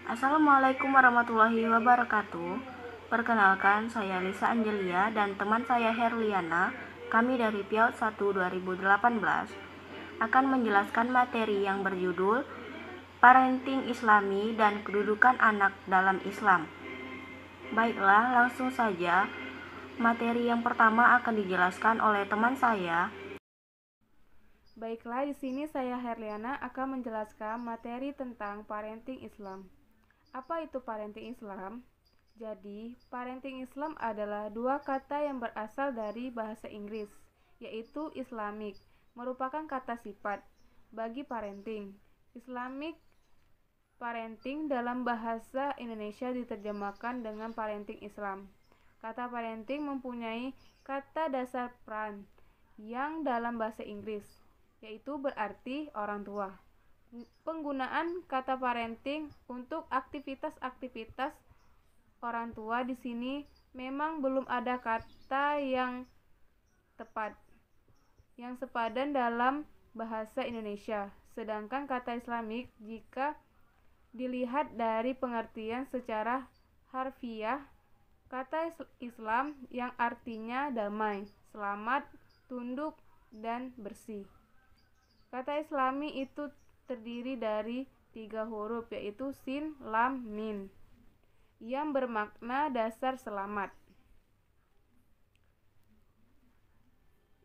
Assalamualaikum warahmatullahi wabarakatuh. Perkenalkan, saya Lisa Angelia dan teman saya Herliana. Kami dari PIAUD 1 2018 akan menjelaskan materi yang berjudul Parenting Islami dan Kedudukan Anak dalam Islam. Baiklah, langsung saja. Materi yang pertama akan dijelaskan oleh teman saya. Baiklah, di sini saya Herliana akan menjelaskan materi tentang parenting Islam. Apa itu parenting Islam? Jadi, parenting Islam adalah dua kata yang berasal dari bahasa Inggris, yaitu Islamic, merupakan kata sifat bagi parenting. Islamic parenting dalam bahasa Indonesia diterjemahkan dengan parenting Islam. Kata parenting mempunyai kata dasar parent yang dalam bahasa Inggris, yaitu berarti orang tua. Penggunaan kata parenting untuk aktivitas-aktivitas orang tua di sini memang belum ada kata yang tepat yang sepadan dalam bahasa Indonesia. Sedangkan kata Islamik jika dilihat dari pengertian secara harfiah, kata Islam yang artinya damai, selamat, tunduk, dan bersih. Kata Islami itu terdiri dari 3 huruf, yaitu sin, lam, min, yang bermakna dasar selamat.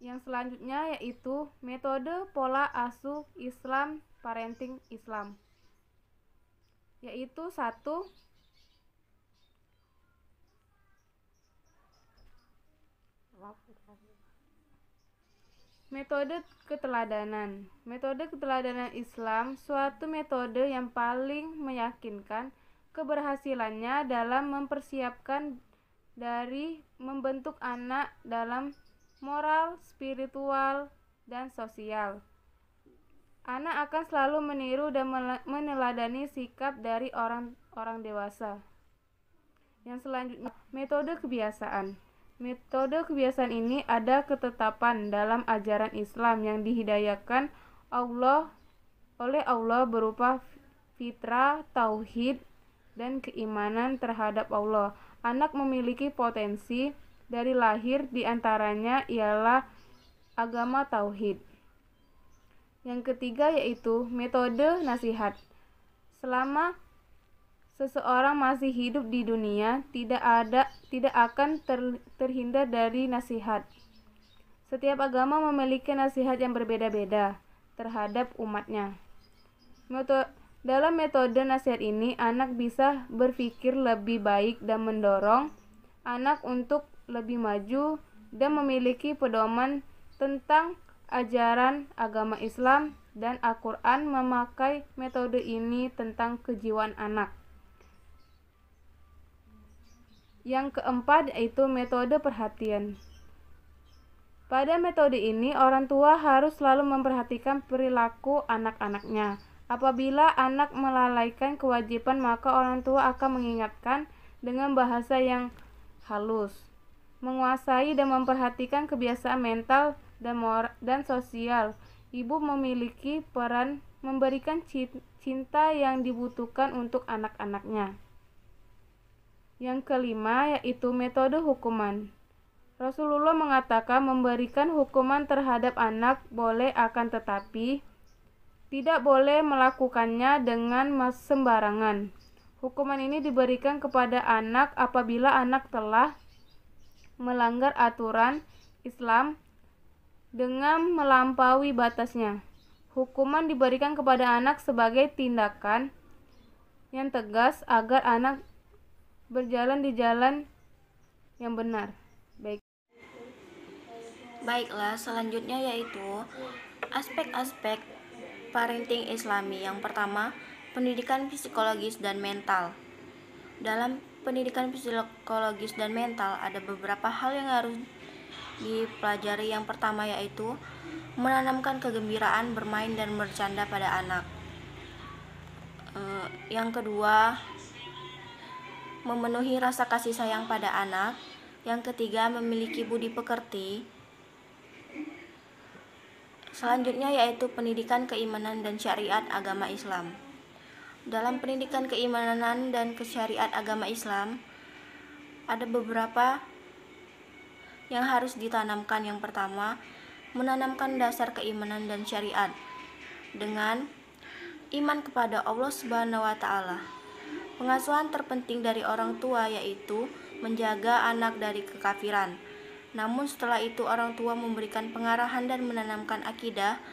Yang selanjutnya yaitu metode pola asuh Islam parenting Islam, yaitu 1. Metode keteladanan. Metode keteladanan Islam suatu metode yang paling meyakinkan keberhasilannya dalam mempersiapkan dari membentuk anak dalam moral, spiritual, dan sosial. Anak akan selalu meniru dan meneladani sikap dari orang dewasa. Yang selanjutnya, metode kebiasaan. Metode kebiasaan ini ada ketetapan dalam ajaran Islam yang dihidayahkan oleh Allah berupa fitrah, tauhid, dan keimanan terhadap Allah. Anak memiliki potensi dari lahir, diantaranya ialah agama tauhid. Yang ketiga yaitu metode nasihat. Selama seseorang masih hidup di dunia, tidak akan terhindar dari nasihat. Setiap agama memiliki nasihat yang berbeda-beda terhadap umatnya. Dalam metode nasihat ini, anak bisa berpikir lebih baik dan mendorong anak untuk lebih maju dan memiliki pedoman tentang ajaran agama Islam, dan Al-Quran memakai metode ini tentang kejiwaan anak. Yang keempat yaitu metode perhatian. Pada metode ini, orang tua harus selalu memperhatikan perilaku anak-anaknya. Apabila anak melalaikan kewajiban, maka orang tua akan mengingatkan dengan bahasa yang halus, menguasai dan memperhatikan kebiasaan mental dan sosial. Ibu memiliki peran memberikan cinta yang dibutuhkan untuk anak-anaknya. Yang kelima yaitu metode hukuman. Rasulullah mengatakan memberikan hukuman terhadap anak boleh, akan tetapi tidak boleh melakukannya dengan sembarangan. Hukuman ini diberikan kepada anak apabila anak telah melanggar aturan Islam dengan melampaui batasnya. Hukuman diberikan kepada anak sebagai tindakan yang tegas agar anak berjalan di jalan yang benar. Baiklah, selanjutnya yaitu aspek-aspek parenting Islami. Yang pertama, pendidikan psikologis dan mental. Dalam pendidikan psikologis dan mental ada beberapa hal yang harus dipelajari. Yang pertama yaitu menanamkan kegembiraan, bermain dan bercanda pada anak. Yang kedua, memenuhi rasa kasih sayang pada anak. Yang ketiga, memiliki budi pekerti. Selanjutnya yaitu pendidikan keimanan dan syariat agama Islam. Dalam pendidikan keimanan dan kesyariat agama Islam, ada beberapa yang harus ditanamkan. Yang pertama, menanamkan dasar keimanan dan syariat dengan iman kepada Allah Subhanahu wa Ta'ala. Pengasuhan terpenting dari orang tua yaitu menjaga anak dari kekafiran. Namun setelah itu orang tua memberikan pengarahan dan menanamkan akidah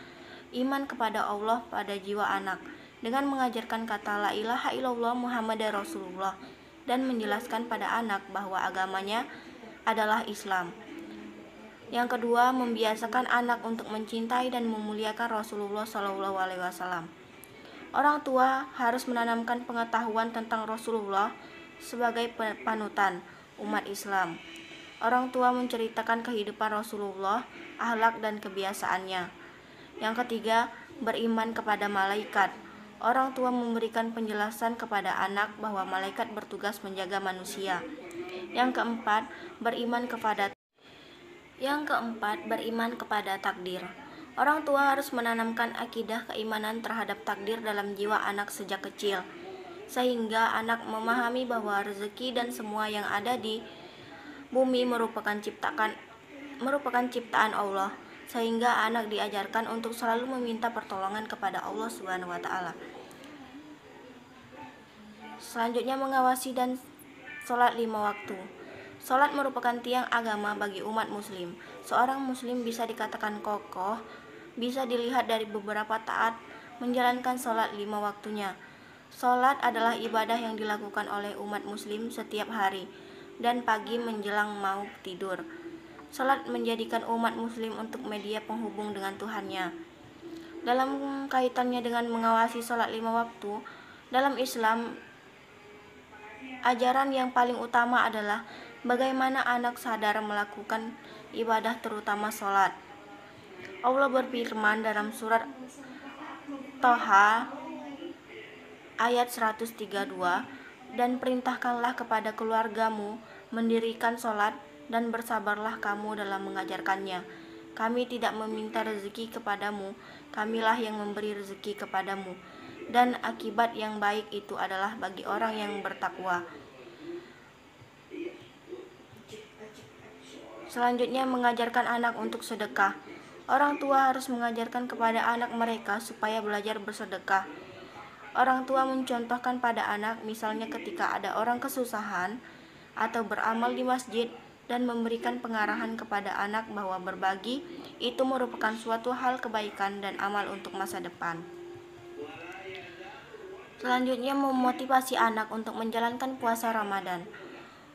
iman kepada Allah pada jiwa anak dengan mengajarkan kata la ilaha illallah Muhammadar Rasulullah dan menjelaskan pada anak bahwa agamanya adalah Islam. Yang kedua, membiasakan anak untuk mencintai dan memuliakan Rasulullah SAW. Orang tua harus menanamkan pengetahuan tentang Rasulullah sebagai panutan umat Islam. Orang tua menceritakan kehidupan Rasulullah, akhlak dan kebiasaannya. Yang ketiga, beriman kepada malaikat. Orang tua memberikan penjelasan kepada anak bahwa malaikat bertugas menjaga manusia. Yang keempat, beriman kepada takdir. Orang tua harus menanamkan akidah keimanan terhadap takdir dalam jiwa anak sejak kecil, sehingga anak memahami bahwa rezeki dan semua yang ada di bumi merupakan ciptaan Allah, sehingga anak diajarkan untuk selalu meminta pertolongan kepada Allah Subhanahu wa Ta'ala. Selanjutnya, mengawasi dan sholat 5 waktu. Sholat merupakan tiang agama bagi umat muslim. Seorang muslim bisa dikatakan kokoh bisa dilihat dari beberapa taat menjalankan sholat 5 waktunya. Sholat adalah ibadah yang dilakukan oleh umat muslim setiap hari dan pagi menjelang mau tidur. Sholat menjadikan umat muslim untuk media penghubung dengan Tuhannya. Dalam kaitannya dengan mengawasi sholat 5 waktu, dalam Islam, ajaran yang paling utama adalah bagaimana anak sadar melakukan ibadah terutama sholat. Allah berfirman dalam surat Toha ayat 132, dan perintahkanlah kepada keluargamu mendirikan sholat dan bersabarlah kamu dalam mengajarkannya. Kami tidak meminta rezeki kepadamu, kamilah yang memberi rezeki kepadamu, dan akibat yang baik itu adalah bagi orang yang bertakwa. Selanjutnya, mengajarkan anak untuk sedekah. Orang tua harus mengajarkan kepada anak mereka supaya belajar bersedekah. Orang tua mencontohkan pada anak, misalnya ketika ada orang kesusahan atau beramal di masjid, dan memberikan pengarahan kepada anak bahwa berbagi itu merupakan suatu hal kebaikan dan amal untuk masa depan. Selanjutnya, memotivasi anak untuk menjalankan puasa Ramadan.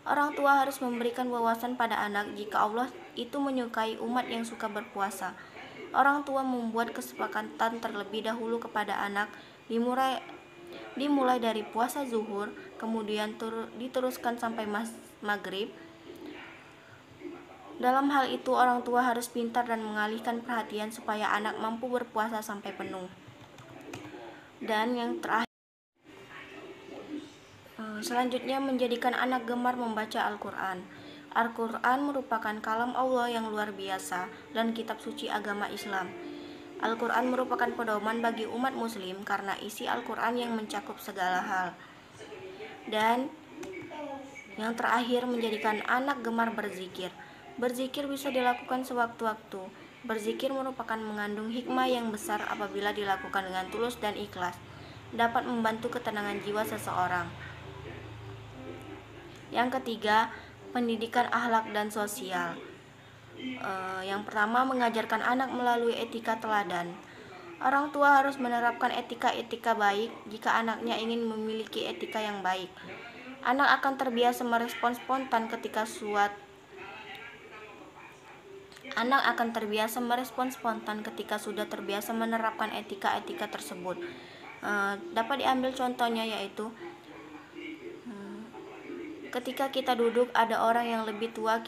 Orang tua harus memberikan wawasan pada anak jika Allah itu menyukai umat yang suka berpuasa. Orang tua membuat kesepakatan terlebih dahulu kepada anak, dimulai dari puasa zuhur, kemudian diteruskan sampai maghrib. Dalam hal itu, orang tua harus pintar dan mengalihkan perhatian supaya anak mampu berpuasa sampai penuh. Dan yang terakhir, selanjutnya, menjadikan anak gemar membaca Al-Quran. Al-Quran merupakan kalam Allah yang luar biasa dan kitab suci agama Islam. Al-Quran merupakan pedoman bagi umat muslim karena isi Al-Quran yang mencakup segala hal. Dan yang terakhir, menjadikan anak gemar berzikir. Berzikir bisa dilakukan sewaktu-waktu. Berzikir merupakan mengandung hikmah yang besar apabila dilakukan dengan tulus dan ikhlas. Dapat membantu ketenangan jiwa seseorang. Yang ketiga, pendidikan akhlak dan sosial. Yang pertama, mengajarkan anak melalui etika teladan. Orang tua harus menerapkan etika-etika baik jika anaknya ingin memiliki etika yang baik. Anak akan terbiasa merespons spontan ketika sudah terbiasa menerapkan etika-etika tersebut. Dapat diambil contohnya yaitu ketika kita duduk ada orang yang lebih tua,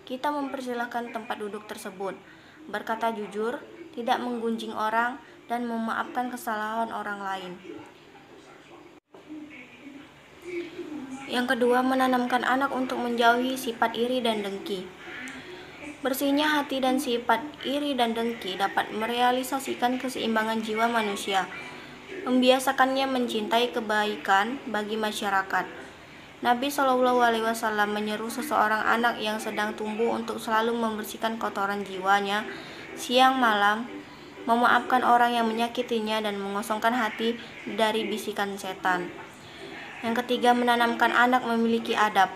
kita mempersilahkan tempat duduk tersebut, berkata jujur, tidak menggunjing orang, dan memaafkan kesalahan orang lain. Yang kedua, menanamkan anak untuk menjauhi sifat iri dan dengki. Bersihnya hati dan sifat iri dan dengki dapat merealisasikan keseimbangan jiwa manusia. membiasakannya mencintai kebaikan bagi masyarakat. Nabi Shallallahu Alaihi Wasallam menyeru seseorang anak yang sedang tumbuh untuk selalu membersihkan kotoran jiwanya siang malam, memaafkan orang yang menyakitinya dan mengosongkan hati dari bisikan setan. Yang ketiga, menanamkan anak memiliki adab.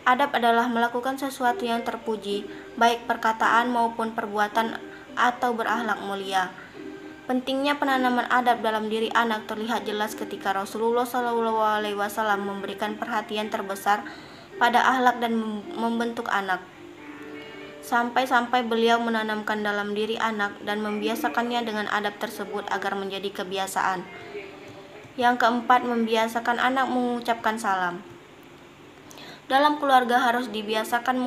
Adab adalah melakukan sesuatu yang terpuji, baik perkataan maupun perbuatan atau berakhlak mulia. Pentingnya penanaman adab dalam diri anak terlihat jelas ketika Rasulullah SAW memberikan perhatian terbesar pada akhlak dan membentuk anak. Sampai-sampai beliau menanamkan dalam diri anak dan membiasakannya dengan adab tersebut agar menjadi kebiasaan. Yang keempat, membiasakan anak mengucapkan salam. Dalam keluarga harus dibiasakan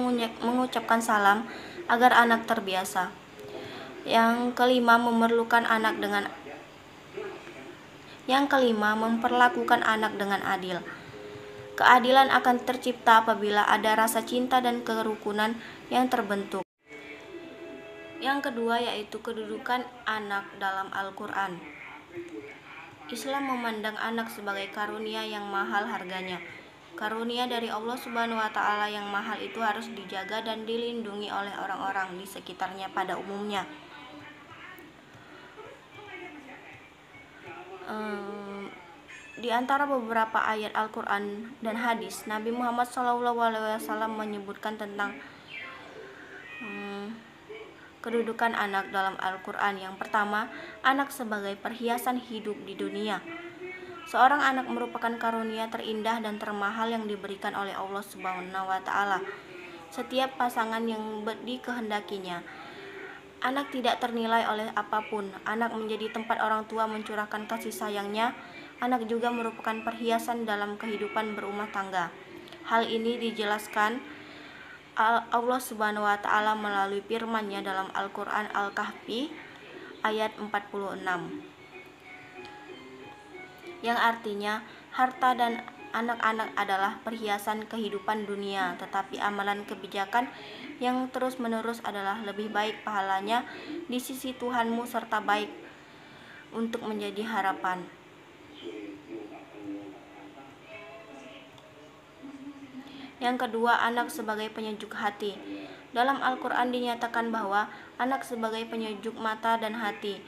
mengucapkan salam agar anak terbiasa. Yang kelima, memperlakukan anak dengan adil. Keadilan akan tercipta apabila ada rasa cinta dan kerukunan yang terbentuk. Yang kedua yaitu kedudukan anak dalam Al-Quran. Islam memandang anak sebagai karunia yang mahal harganya. Karunia dari Allah Subhanahu wa Ta'ala yang mahal itu harus dijaga dan dilindungi oleh orang-orang di sekitarnya pada umumnya. Di antara beberapa ayat Al-Quran dan hadis, Nabi Muhammad SAW menyebutkan tentang kedudukan anak dalam Al-Quran. Yang pertama, anak sebagai perhiasan hidup di dunia. Seorang anak merupakan karunia terindah dan termahal yang diberikan oleh Allah Subhanahu wa Ta'ala. Setiap pasangan yang dikehendakinya. Anak tidak ternilai oleh apapun. Anak menjadi tempat orang tua mencurahkan kasih sayangnya. Anak juga merupakan perhiasan dalam kehidupan berumah tangga. Hal ini dijelaskan Allah Subhanahu wa Ta'ala melalui firman-Nya dalam Al-Quran Al-Kahfi ayat 46. Yang artinya, harta dan anak-anak adalah perhiasan kehidupan dunia, tetapi amalan kebijakan yang terus-menerus adalah lebih baik pahalanya di sisi Tuhanmu serta baik untuk menjadi harapan. Yang kedua, anak sebagai penyejuk hati. Dalam Al-Quran dinyatakan bahwa anak sebagai penyejuk mata dan hati.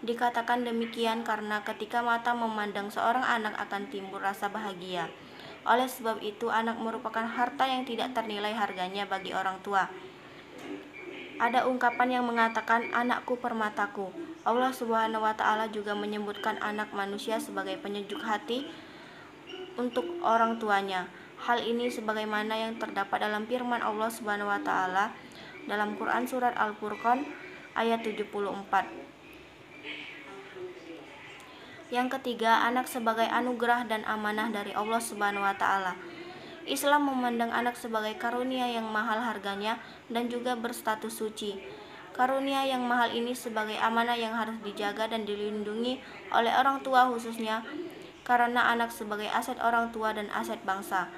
Dikatakan demikian karena ketika mata memandang seorang anak akan timbul rasa bahagia. Oleh sebab itu, anak merupakan harta yang tidak ternilai harganya bagi orang tua. Ada ungkapan yang mengatakan, anakku permataku. Allah Subhanahu wa Ta'ala juga menyebutkan anak manusia sebagai penyejuk hati untuk orang tuanya. Hal ini sebagaimana yang terdapat dalam firman Allah Subhanahu wa Ta'ala dalam Quran surat Al-Furqan ayat 74. Yang ketiga, anak sebagai anugerah dan amanah dari Allah Subhanahu wa Ta'ala. Islam memandang anak sebagai karunia yang mahal harganya dan juga berstatus suci. Karunia yang mahal ini sebagai amanah yang harus dijaga dan dilindungi oleh orang tua khususnya karena anak sebagai aset orang tua dan aset bangsa.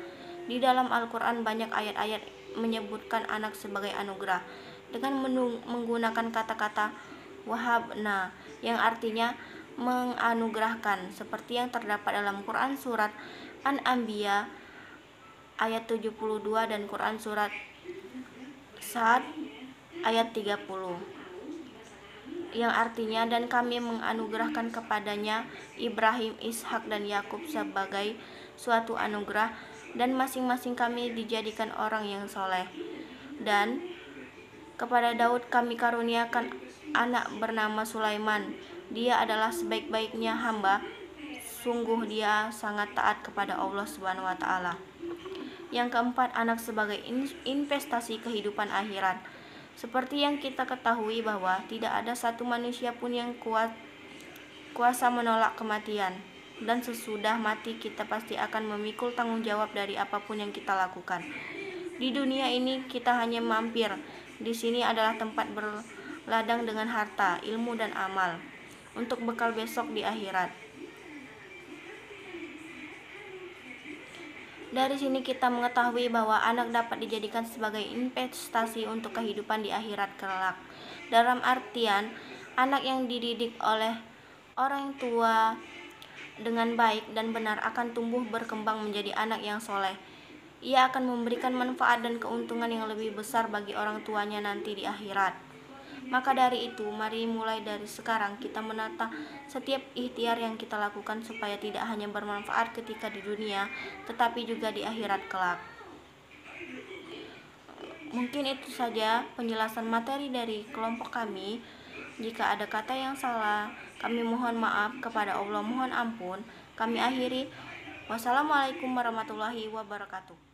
Di dalam Al-Quran banyak ayat-ayat menyebutkan anak sebagai anugerah dengan menggunakan kata-kata wahabna yang artinya menganugerahkan, seperti yang terdapat dalam Quran surat An-Anbiya ayat 72 dan Quran surat Sa'ad ayat 30 yang artinya, dan kami menganugerahkan kepadanya Ibrahim, Ishak dan Yakub sebagai suatu anugerah, dan masing-masing kami dijadikan orang yang soleh. Dan kepada Daud kami karuniakan anak bernama Sulaiman. Dia adalah sebaik-baiknya hamba, sungguh dia sangat taat kepada Allah Subhanahu wa Ta'ala. Yang keempat, anak sebagai investasi kehidupan akhirat. Seperti yang kita ketahui bahwa tidak ada satu manusia pun yang kuasa menolak kematian, dan sesudah mati kita pasti akan memikul tanggung jawab dari apapun yang kita lakukan. Di dunia ini kita hanya mampir. Di sini adalah tempat berladang dengan harta, ilmu dan amal untuk bekal besok di akhirat. Dari sini kita mengetahui bahwa anak dapat dijadikan sebagai investasi untuk kehidupan di akhirat kelak. Dalam artian, anak yang dididik oleh orang tua dengan baik dan benar akan tumbuh berkembang menjadi anak yang soleh. Ia akan memberikan manfaat dan keuntungan yang lebih besar bagi orang tuanya nanti di akhirat. Maka dari itu, mari mulai dari sekarang kita menata setiap ikhtiar yang kita lakukan supaya tidak hanya bermanfaat ketika di dunia, tetapi juga di akhirat kelak. Mungkin itu saja penjelasan materi dari kelompok kami. Jika ada kata yang salah, kami mohon maaf, kepada Allah mohon ampun. Kami akhiri. Wassalamualaikum warahmatullahi wabarakatuh.